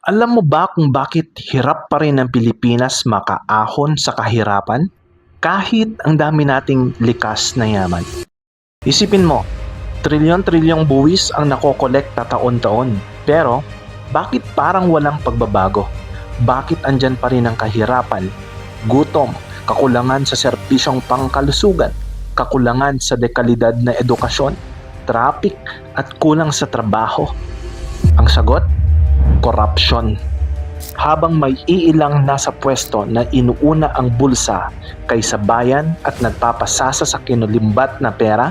Alam mo ba kung bakit hirap pa rin ang Pilipinas makaahon sa kahirapan? Kahit ang dami nating likas na yaman. Isipin mo, trilyon-trilyong buwis ang nakokolekta taon-taon. Pero, bakit parang walang pagbabago? Bakit andyan pa rin ang kahirapan, gutom, kakulangan sa serbisyong pangkalusugan, kakulangan sa dekalidad na edukasyon, traffic at kulang sa trabaho? Ang sagot? Corruption. Habang may iilang nasa pwesto na inuuna ang bulsa kaysa bayan at nagpapasasa sa kinulimbat na pera,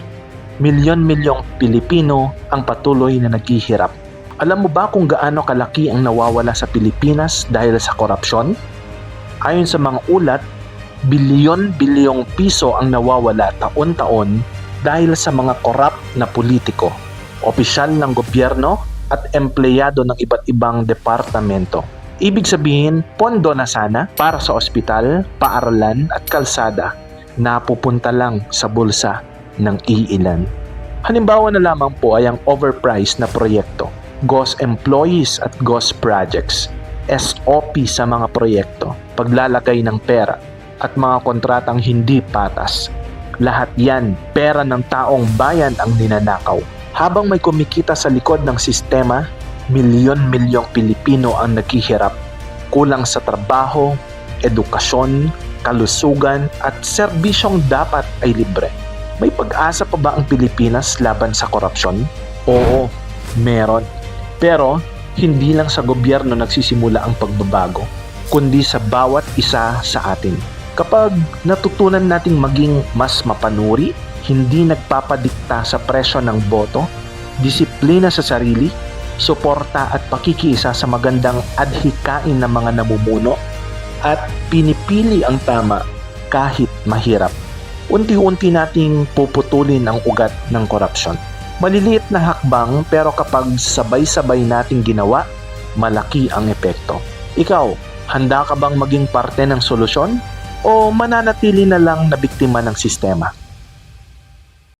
milyon-milyong Pilipino ang patuloy na naghihirap. Alam mo ba kung gaano kalaki ang nawawala sa Pilipinas dahil sa korupsyon? Ayon sa mga ulat, bilyon-bilyong piso ang nawawala taon-taon dahil sa mga korap na politiko, opisyal ng gobyerno at empleyado ng iba't ibang departamento. Ibig sabihin, pondo na sana para sa ospital, paaralan at kalsada na pupunta lang sa bulsa ng iilan. Halimbawa na lamang po ay ang overpriced na proyekto, ghost employees at ghost projects, SOP sa mga proyekto, paglalagay ng pera at mga kontratang hindi patas. Lahat yan, pera ng taong bayan ang ninanakaw. Habang may kumikita sa likod ng sistema, milyon-milyong Pilipino ang naghihirap. Kulang sa trabaho, edukasyon, kalusugan at serbisyong dapat ay libre. May pag-asa pa ba ang Pilipinas laban sa korupsyon? Oo, meron. Pero hindi lang sa gobyerno nagsisimula ang pagbabago, kundi sa bawat isa sa atin. Kapag natutunan nating maging mas mapanuri, hindi nagpapadikta sa presyo ng boto, disiplina sa sarili, suporta at pakikiisa sa magandang adhikain ng mga namumuno, at pinipili ang tama kahit mahirap, unti-unti nating puputulin ang ugat ng korupsyon. Maliliit na hakbang pero kapag sabay-sabay nating ginawa, malaki ang epekto. Ikaw, handa ka bang maging parte ng solusyon o mananatili na lang na biktima ng sistema?